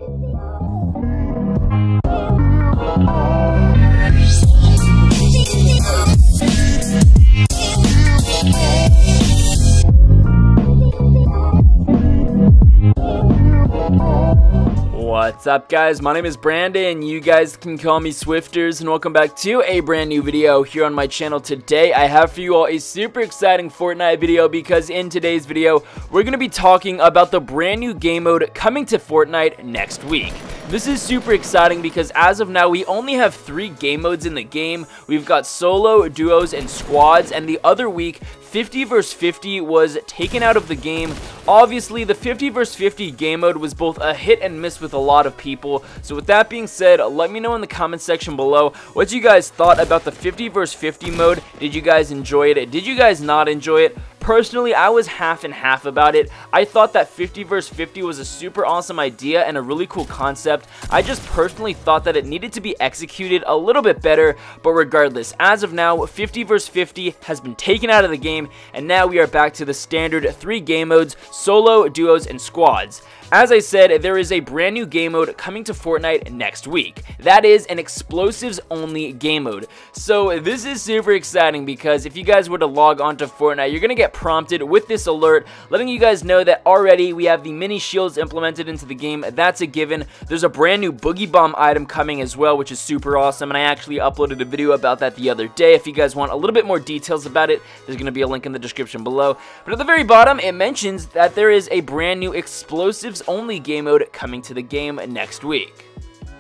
What's up, guys? My name is Brandon. You guys can call me Swifterrs, and welcome back to a brand new video here on my channel. Today I have for you all a super exciting Fortnite video, because in today's video we're going to be talking about the brand new game mode coming to Fortnite next week. This is super exciting because as of now we only have 3 game modes in the game. We've got solo, duos, and squads, and the other week 50 vs 50 was taken out of the game. Obviously, the 50 vs 50 game mode was both a hit and miss with a lot of people. So with that being said, let me know in the comment section below what you guys thought about the 50 vs 50 mode. Did you guys enjoy it? Did you guys not enjoy it? Personally, I was half and half about it. I thought that 50 vs 50 was a super awesome idea and a really cool concept. I just personally thought that it needed to be executed a little bit better, but regardless, as of now, 50 vs 50 has been taken out of the game, and now we are back to the standard 3 game modes: solo, duos, and squads. As I said, there is a brand new game mode coming to Fortnite next week. That is an explosives only game mode. So this is super exciting because if you guys were to log on to Fortnite, you're going to get prompted with this alert letting you guys know that already we have the mini shields implemented into the game. That's a given. There's a brand new Boogie bomb item coming as well, which is super awesome, and I actually uploaded a video about that the other day. If you guys want a little bit more details about it, there's going to be a link in the description below. But at the very bottom, it mentions that there is a brand new explosives only game mode coming to the game next week.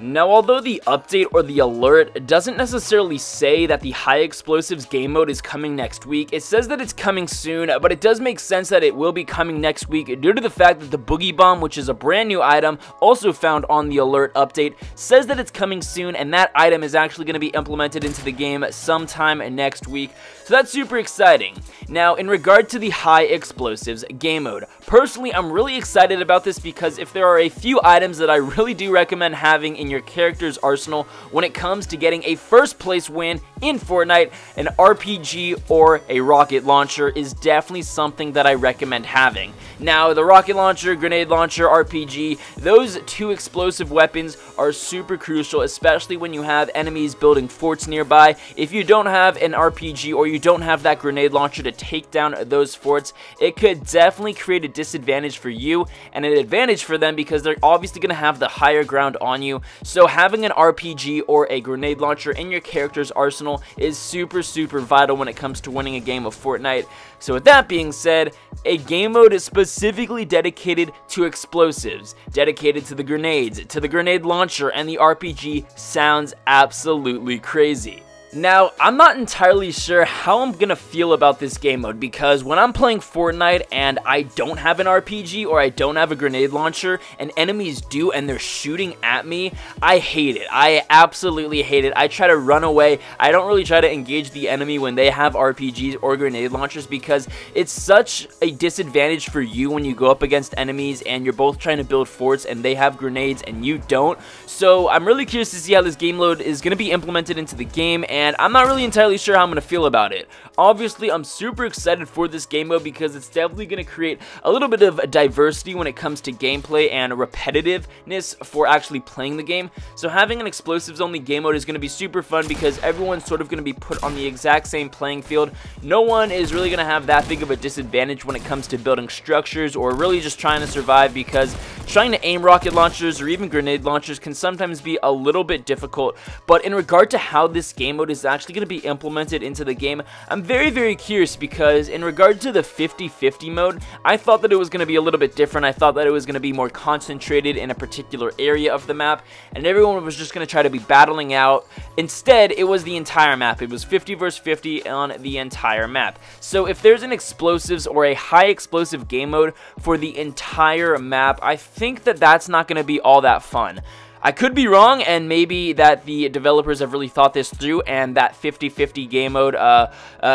Now, although the update or the alert doesn't necessarily say that the high explosives game mode is coming next week, it says that it's coming soon, but it does make sense that it will be coming next week due to the fact that the Boogie bomb, which is a brand new item also found on the alert update, says that it's coming soon, and that item is actually going to be implemented into the game sometime next week. So that's super exciting. Now, in regard to the high explosives game mode, personally, I'm really excited about this because if there are a few items that I really do recommend having in your character's arsenal when it comes to getting a first place win in Fortnite, an RPG or a rocket launcher is definitely something that I recommend having. Now, the rocket launcher, grenade launcher, RPG, those 2 explosive weapons are super crucial, especially when you have enemies building forts nearby. If you don't have an RPG or you don't have that grenade launcher to take down those forts, it could definitely create a disadvantage for you and an advantage for them because they're obviously going to have the higher ground on you. So having an RPG or a grenade launcher in your character's arsenal is super vital when it comes to winning a game of Fortnite. So with that being said, a game mode is specifically dedicated to explosives, dedicated to the grenades, to the grenade launcher, and the RPG sounds absolutely crazy. Now, I'm not entirely sure how I'm gonna feel about this game mode because when I'm playing Fortnite and I don't have an RPG or I don't have a grenade launcher and enemies do and they're shooting at me, I hate it. I absolutely hate it. I try to run away. I don't really try to engage the enemy when they have RPGs or grenade launchers because it's such a disadvantage for you when you go up against enemies and you're both trying to build forts and they have grenades and you don't. So I'm really curious to see how this game mode is gonna be implemented into the game, and I'm not really entirely sure how I'm going to feel about it. Obviously, I'm super excited for this game mode because it's definitely going to create a little bit of diversity when it comes to gameplay and repetitiveness for actually playing the game. So having an explosives only game mode is going to be super fun because everyone's sort of going to be put on the exact same playing field. No one is really going to have that big of a disadvantage when it comes to building structures or really just trying to survive, because trying to aim rocket launchers or even grenade launchers can sometimes be a little bit difficult. But in regard to how this game mode is actually going to be implemented into the game, I'm very curious because in regard to the 50-50 mode, I thought that it was going to be a little bit different. I thought that it was going to be more concentrated in a particular area of the map and everyone was just going to try to be battling out. Instead, it was the entire map. It was 50 vs 50 on the entire map. So if there's an explosives or a high explosive game mode for the entire map, I think that that's not going to be all that fun. I could be wrong, and maybe that the developers have really thought this through and that 50-50 game mode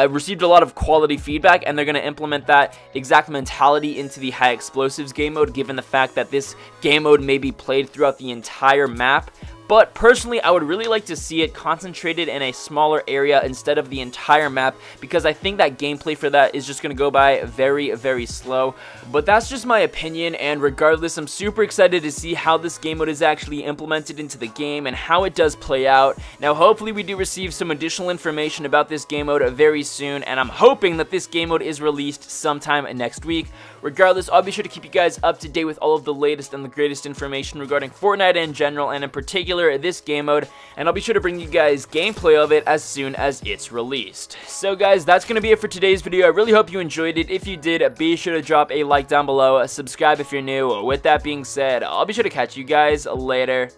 received a lot of quality feedback, and they're going to implement that exact mentality into the high explosives game mode, given the fact that this game mode may be played throughout the entire map. But personally, I would really like to see it concentrated in a smaller area instead of the entire map, because I think that gameplay for that is just going to go by very, very slow. But that's just my opinion, and regardless, I'm super excited to see how this game mode is actually implemented into the game and how it does play out. Now, hopefully we do receive some additional information about this game mode very soon, and I'm hoping that this game mode is released sometime next week. Regardless, I'll be sure to keep you guys up to date with all of the latest and the greatest information regarding Fortnite in general, and in particular this game mode, and I'll be sure to bring you guys gameplay of it as soon as it's released. So guys, that's going to be it for today's video. I really hope you enjoyed it. If you did, be sure to drop a like down below, subscribe if you're new. With that being said, I'll be sure to catch you guys later.